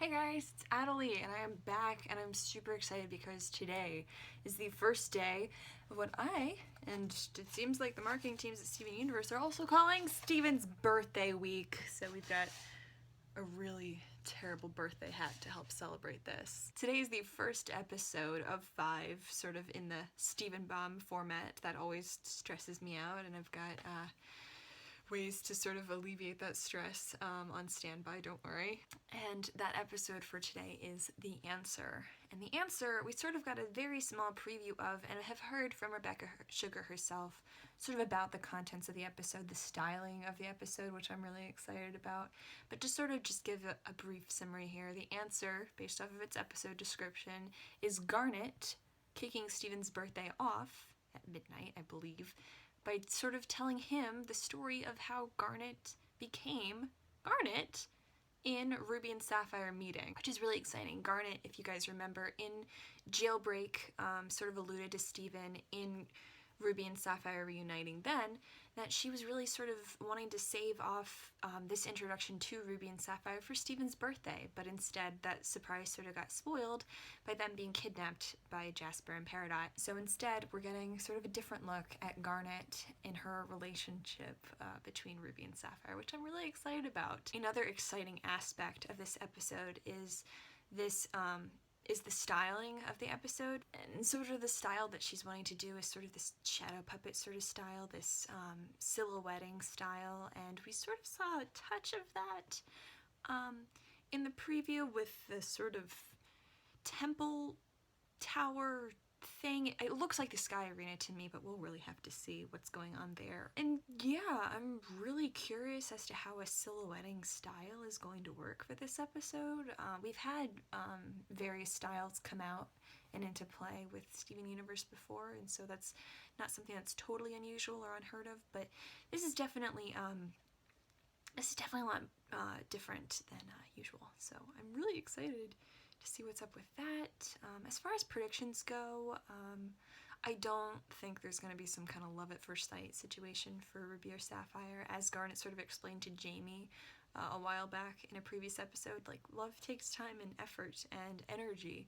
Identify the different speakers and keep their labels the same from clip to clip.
Speaker 1: Hey guys, it's ATTILEE and I am back and I'm super excited because today is the first day of what and it seems like the marketing teams at Steven Universe are also calling Steven's birthday week. So we've got a really terrible birthday hat to help celebrate this. Today is the first episode of 5, sort of in the Steven Bomb format. That always stresses me out, and I've got ways to sort of alleviate that stress on standby, don't worry. And that episode for today is The Answer. And The Answer, we sort of got a very small preview of and have heard from Rebecca Sugar herself sort of about the contents of the episode, the styling of the episode, which I'm really excited about. But to sort of just give a brief summary here, The Answer, based off of its episode description, is Garnet kicking Steven's birthday off at midnight, I believe, by sort of telling him the story of how Garnet became Garnet in Ruby and Sapphire meeting, which is really exciting. Garnet, if you guys remember, in Jailbreak, sort of alluded to Steven in Ruby and Sapphire reuniting then, that she was really sort of wanting to save off this introduction to Ruby and Sapphire for Steven's birthday, but instead that surprise sort of got spoiled by them being kidnapped by Jasper and Peridot. So instead we're getting sort of a different look at Garnet in her relationship between Ruby and Sapphire, which I'm really excited about. Another exciting aspect of this episode is the styling of the episode, and sort of the style that she's wanting to do is sort of this shadow puppet sort of style, this silhouetting style, and we sort of saw a touch of that in the preview with the sort of temple tower thing. It looks like the Sky Arena to me, but we'll really have to see what's going on there. And yeah, I'm really curious as to how a silhouetting style is going to work for this episode. We've had various styles come out and into play with Steven Universe before, and so that's not something that's totally unusual or unheard of, but this is definitely a lot different than usual, so I'm really excited to see what's up with that. As far as predictions go, I don't think there's going to be some kind of love at first sight situation for Ruby or Sapphire. As Garnet sort of explained to Jamie a while back in a previous episode, like, love takes time and effort and energy,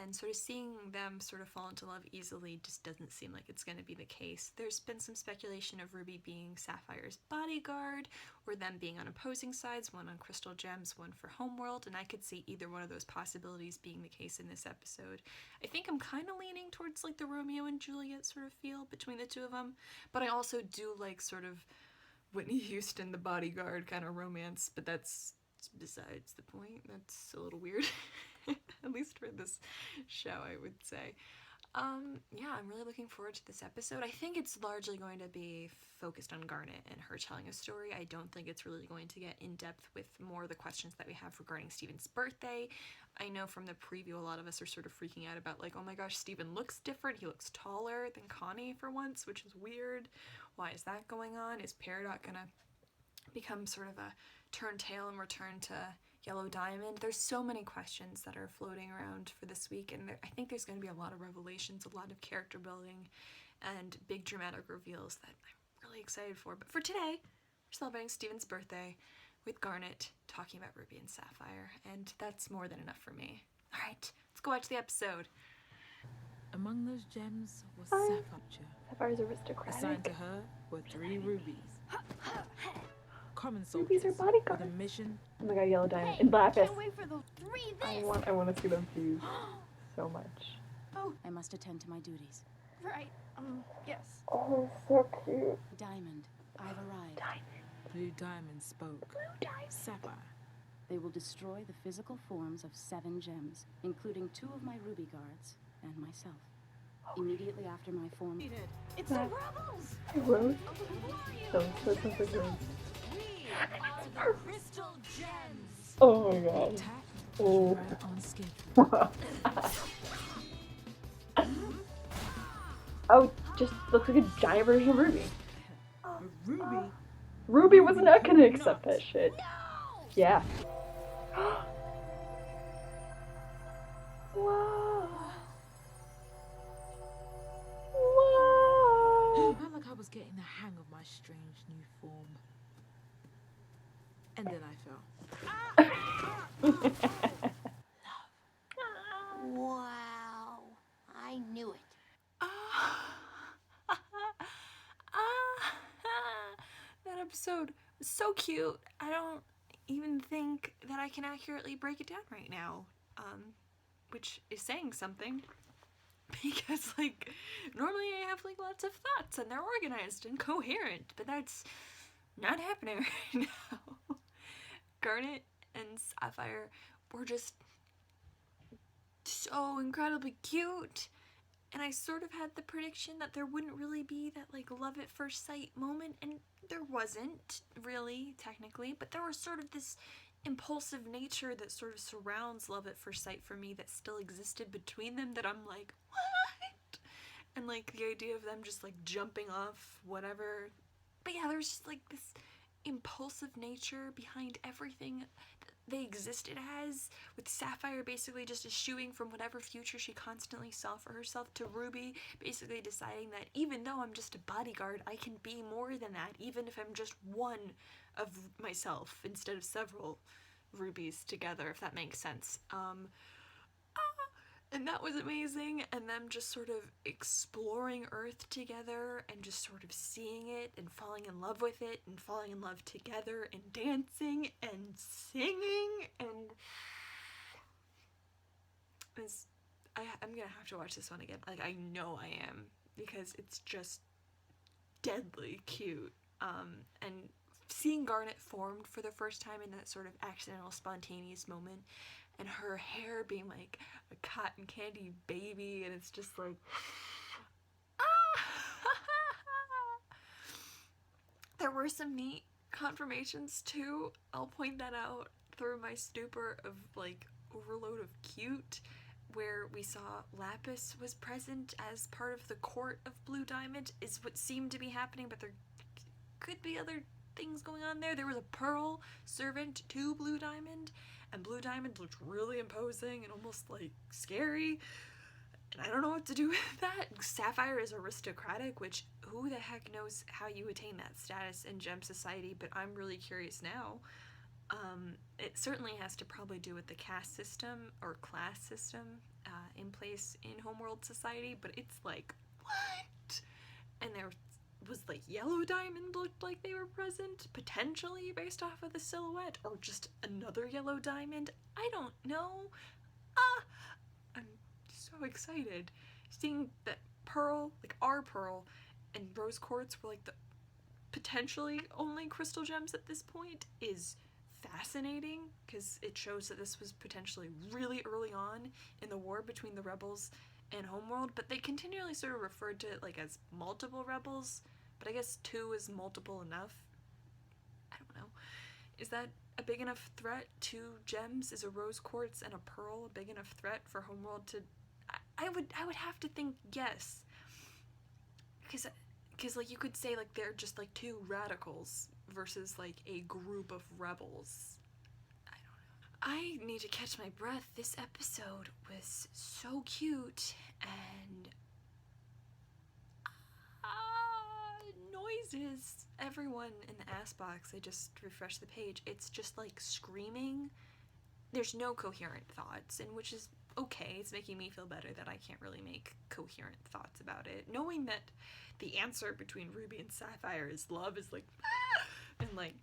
Speaker 1: and sort of seeing them sort of fall into love easily just doesn't seem like it's going to be the case. There's been some speculation of Ruby being Sapphire's bodyguard, or them being on opposing sides, one on Crystal Gems, one for Homeworld, and I could see either one of those possibilities being the case in this episode. I think I'm kind of leaning towards like the Romeo and Juliet sort of feel between the two of them, but I also do like sort of Whitney Houston, the bodyguard kind of romance, but that's besides the point. That's a little weird. At least for this show, I would say. Yeah, I'm really looking forward to this episode. I think it's largely going to be focused on Garnet and her telling a story. I don't think it's really going to get in depth with more of the questions that we have regarding Steven's birthday. I know from the preview, a lot of us are sort of freaking out about, like, oh my gosh, Steven looks different. He looks taller than Connie for once, which is weird. Why is that going on? Is Peridot gonna become sort of a turn tail and return to Yellow Diamond? There's so many questions that are floating around for this week, and I think there's going to be a lot of revelations, a lot of character building, and big dramatic reveals that I'm really excited for. But for today, we're celebrating Steven's birthday with Garnet talking about Ruby and Sapphire, and that's more than enough for me. Alright, let's go watch the episode.
Speaker 2: Among those gems was Sapphire.
Speaker 3: Sapphire's aristocratic.
Speaker 2: Assigned to her were 3 rubies. Common
Speaker 3: Rubies
Speaker 2: soldiers
Speaker 3: are bodyguards.
Speaker 2: with a mission.
Speaker 3: Oh my god, Yellow Diamond and Lapis.
Speaker 4: Can't wait for those 3
Speaker 3: I
Speaker 4: this.
Speaker 3: want to see them fuse so much.
Speaker 4: Oh,
Speaker 5: I must attend to my duties.
Speaker 4: right. Yes.
Speaker 3: Oh, so cute.
Speaker 5: Diamond, I've arrived.
Speaker 2: Blue Diamond spoke. Sapphire.
Speaker 5: They will destroy the physical forms of 7 gems, including 2 of my ruby guards and myself. Immediately after my form...
Speaker 4: It's the rebels.
Speaker 3: I wrote
Speaker 4: Who are
Speaker 3: so
Speaker 4: you?
Speaker 3: good.
Speaker 4: We are the crystal gems.
Speaker 3: Oh my god.
Speaker 2: Attack
Speaker 3: Oh.
Speaker 2: right on schedule.
Speaker 3: Oh, just looks like a giant version of Ruby.
Speaker 2: Ruby.
Speaker 3: Ruby was not gonna accept that shit. Yeah. Whoa. Whoa.
Speaker 2: I felt like I was getting the hang of my strange new form. And then I fell.
Speaker 1: episode was so cute. I don't even think that I can accurately break it down right now, which is saying something. Because, like, normally I have, like, lots of thoughts and they're organized and coherent, but that's not happening right now. Garnet and Sapphire were just so incredibly cute, and I sort of had the prediction that there wouldn't really be that, like, love at first sight moment, and there wasn't really, technically, but there was sort of this impulsive nature that sort of surrounds love at first sight for me that still existed between them that I'm like, what? And, like, the idea of them just, like, jumping off whatever. But yeah, there's just, like, this impulsive nature behind everything they existed as, with Sapphire basically just eschewing from whatever future she constantly saw for herself, to Ruby basically deciding that even though I'm just a bodyguard, I can be more than that, even if I'm just one of myself instead of several Rubies together, if that makes sense. And that was amazing, and them just sort of exploring Earth together and just sort of seeing it and falling in love with it and falling in love together and dancing and singing, and I'm gonna have to watch this one again. Like, I know I am, because it's just deadly cute. And seeing Garnet formed for the first time in that sort of accidental, spontaneous moment, and her hair being like a cotton candy baby, and it's just like, There were some neat confirmations too. I'll point that out through my stupor of, like, overload of cute, where we saw Lapis was present as part of the court of Blue Diamond, is what seemed to be happening, but there could be other things going on there. There was a Pearl servant to Blue Diamond, and Blue Diamond looked really imposing and almost, like, scary, and I don't know what to do with that. Sapphire is aristocratic, which who the heck knows how you attain that status in Gem Society, but I'm really curious now. It certainly has to probably do with the caste system or class system in place in Homeworld Society, but it's like, what? And there was, like, Yellow Diamond looked like they were present, potentially based off of the silhouette, or just another Yellow Diamond. I don't know. I'm so excited. Seeing that Pearl, like our Pearl, and Rose Quartz were, like, the potentially only crystal gems at this point is fascinating, because it shows that this was potentially really early on in the war between the rebels and Homeworld, but they continually sort of referred to it, like, as multiple rebels, but I guess 2 is multiple enough. I don't know. Is that a big enough threat? 2 gems? Is a Rose Quartz and a Pearl a big enough threat for Homeworld to... I would have to think yes. Because, like, you could say, like, they're just, like, 2 radicals versus, like, a group of rebels. I don't know. I need to catch my breath. This episode was so cute, and noises. Everyone in the ass box, I just refreshed the page, it's just, like, screaming. There's no coherent thoughts, and which is okay. It's making me feel better that I can't really make coherent thoughts about it. Knowing that the answer between Ruby and Sapphire is love is like, and like,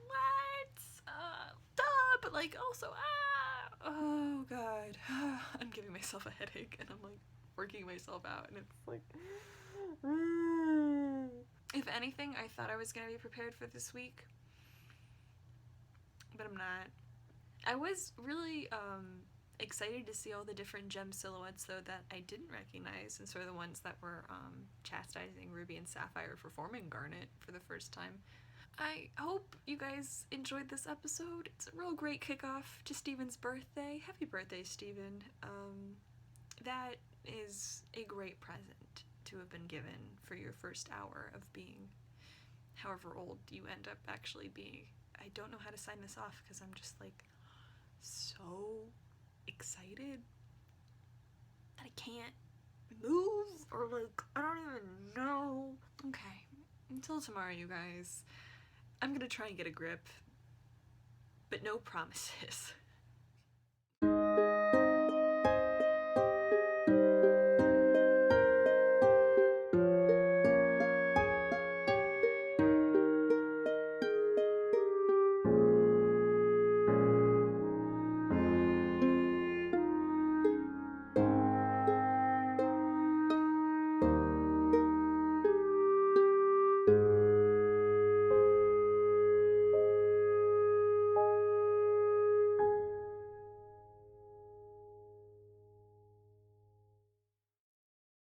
Speaker 1: what? Duh, but like also, oh god. I'm giving myself a headache, and I'm like working myself out, and it's like, if anything, I thought I was gonna be prepared for this week, but I'm not. I was really excited to see all the different gem silhouettes, though, that I didn't recognize, and sort of the ones that were chastising Ruby and Sapphire for forming Garnet for the first time. I hope you guys enjoyed this episode. It's a real great kickoff to Steven's birthday. Happy birthday, Steven. That is a great present to have been given for your first hour of being however old you end up actually being. I don't know how to sign this off because I'm just like so excited that I can't move, or like I don't even know. Okay, until tomorrow, you guys. I'm gonna try and get a grip, but no promises.